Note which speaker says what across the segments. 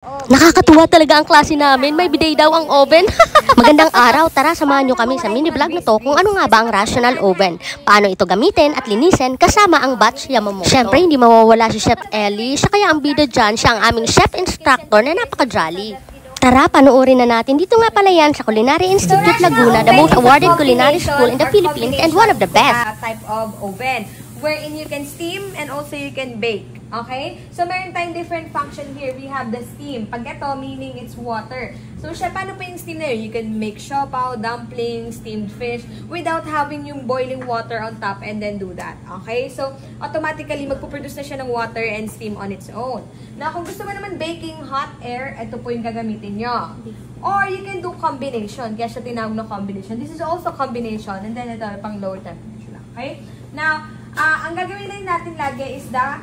Speaker 1: Nakakatuwa talaga ang klase namin. May bidet daw ang oven. Magandang araw. Tara, samahan nyo kami sa mini vlog na to kung ano nga ba ang rational oven. Paano ito gamitin at linisin kasama ang batch Yamamoto. Siyempre, hindi mawawala si Chef Ellie. Siya kaya ang bida dyan. Siya ang aming chef instructor na napaka-jolly. Tara, panoorin na natin. Dito nga pala yan sa Culinary Institute Laguna, the most awarded culinary school in the Philippines and one of the best.
Speaker 2: Type of oven wherein you can steam and also you can bake. Okay? So, meron tayong different function here. We have the steam. Pag ito, meaning it's water. So, siya, paano pa yung steam na yun? You can make siopaw, dumplings, steamed fish without having yung boiling water on top and then do that. Okay? So, automatically, magpuproduce na siya ng water and steam on its own. Now, kung gusto mo naman baking hot air, ito po yung gagamitin nyo. Or you can do combination. Kaya siya tinawag na combination. This is also combination. And then ito, pang lower temperature lang. Okay? Now, ang gagawin lang natin lagi is the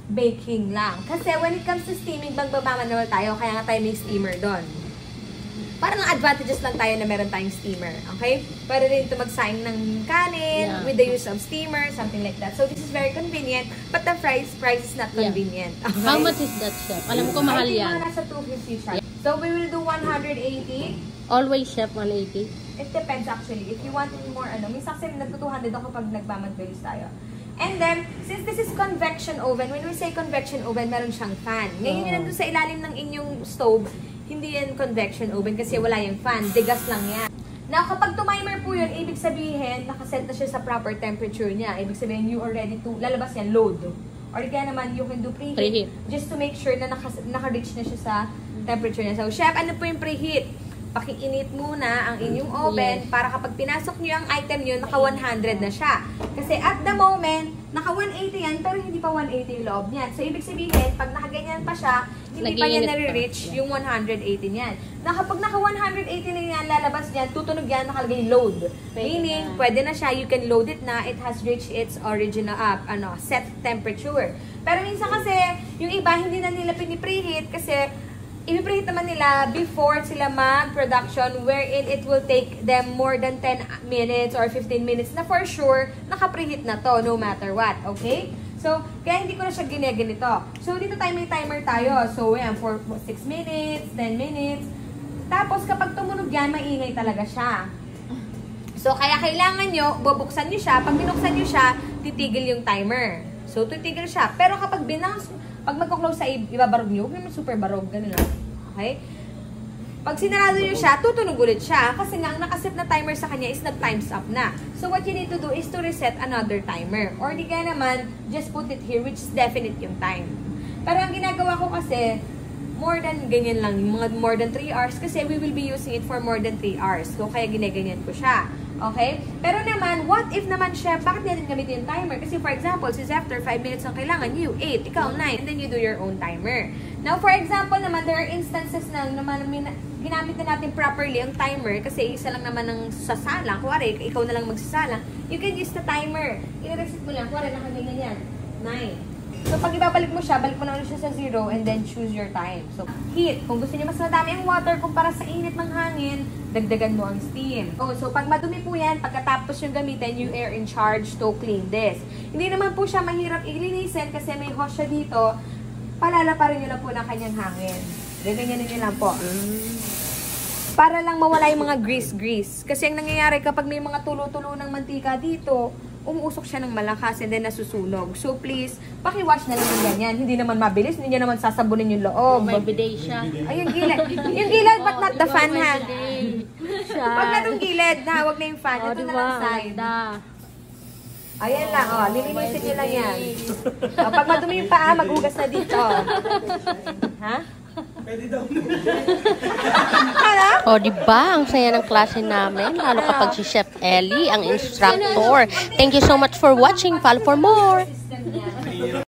Speaker 2: baking lang. Kasi when it comes to steaming, manual tayo, kaya nga tayo may steamer doon. Parang advantages lang tayo na meron tayong steamer. Okay? Pwede rin ito magsaing ng kanin with the use of steamer, something like that. So this is very convenient, but the price is not convenient. Okay?
Speaker 3: How much is that, Chef? Alam ko mahal yan.
Speaker 2: I think nasa 250 siya. So we will do 180.
Speaker 3: Always, Chef, 180?
Speaker 2: It depends actually. If you want more, minsan kasi nagto-200 ako pag nagmamag-bilis tayo. And then, since this is convection oven, when we say convection oven, meron siyang fan. Ngayon yun nandun sa ilalim ng inyong stove, hindi yan convection oven kasi wala yung fan. Degas lang yan. Now, kapag tumimer po yun, ibig sabihin, nakaset na siya sa proper temperature niya. Ibig sabihin, you are ready to, lalabas yan, load. Or kaya naman, you can do preheat. Just to make sure na naka-reach na siya sa temperature niya. So, chef, ano po yung preheat? Pakiinit muna ang inyong oven para kapag pinasok nyo ang item nyo, naka 100 na siya. Kasi at the moment, naka 180 yan, pero hindi pa 180 yung loob niyan. So, ibig sabihin, pag nakaganyan pa siya, hindi pa yan nare-reach yung 180 niyan. Na kapag naka 180 na yan, lalabas niyan, tutunog yan, nakalagay load. Meaning, pwede na siya, you can load it na, it has reached its original, set temperature. Pero minsan kasi, yung iba, hindi na nila pinipreheat kasi, i-preheat naman nila before sila mag-production wherein it will take them more than 10 minutes or 15 minutes na for sure naka-preheat na to no matter what. Okay? So, kaya hindi ko na siya ginaganito. So, dito tayo may timer tayo. So, yan, for 6 minutes, 10 minutes. Tapos, kapag tumunog yan, maingay talaga siya. So, kaya kailangan nyo, bubuksan nyo siya. Pag binuksan nyo siya, titigil yung timer. So, titigil siya. Pero kapag pag magko-close sa ibabarog nyo, huwag naman super barog, ganun lang. Okay? Pag sinarado nyo siya, tutunog ulit siya. Kasi nga, ang nakaset na timer sa kanya is nag-times up na. So, what you need to do is to reset another timer. Or di kaya naman, just put it here, which is definite yung time. Pero ang ginagawa ko kasi, more than ganyan lang, more than 3 hours, kasi we will be using it for more than 3 hours. So, kaya ginaganyan ko siya. Okay? Pero naman, what if naman chef, bakit natin gamitin yung timer? Kasi for example, since after 5 minutes ang kailangan, you 8, ikaw 9, and then you do your own timer. Now, for example naman, there are instances na naman ginamit na natin properly ang timer kasi isa lang naman ang sasalang. Kuwari, ikaw na lang magsasalang. You can use the timer. I-reset mo lang. Kuwari, nakaganyan yan. 9. So, pag ibabalik mo siya, balik mo na ulit siya sa 0 and then choose your time. So, heat. Kung gusto niyo mas madami ang water kumpara sa init ng hangin, dagdagan mo ang steam. Oh, so, pag madumi po yan, pagkatapos yung gamitin, you are in charge to clean this. Hindi naman po siya mahirap ilinisin kasi may hose siya dito. Palalaparin nyo lang po ng kanyang hangin. Ganyan nyo lang po. Para lang mawala yung mga grease. Kasi ang nangyayari kapag may mga tulo-tulo ng mantika dito, umuusok siya ng malakas and then nasusunog. So please, pakiwash na lang ng ganyan. Hindi naman mabilis, hindi niya naman sasabunin yung loob.
Speaker 3: May bidet siya.
Speaker 2: Ay, yung gilid. Yung gilid, but not the fan, ha? Pag na itong gilid, ha? Huwag na yung fan. Ito na lang side. Ayan lang, lilinisin niyo lang yan. Pag madumi yung paa, maghugas na dito. Ha?
Speaker 4: Pwede daw.
Speaker 1: O, diba? Ang saya ng klase namin. Lalo kapag si Chef Ellie, ang instructor. Thank you so much for watching. Follow for more.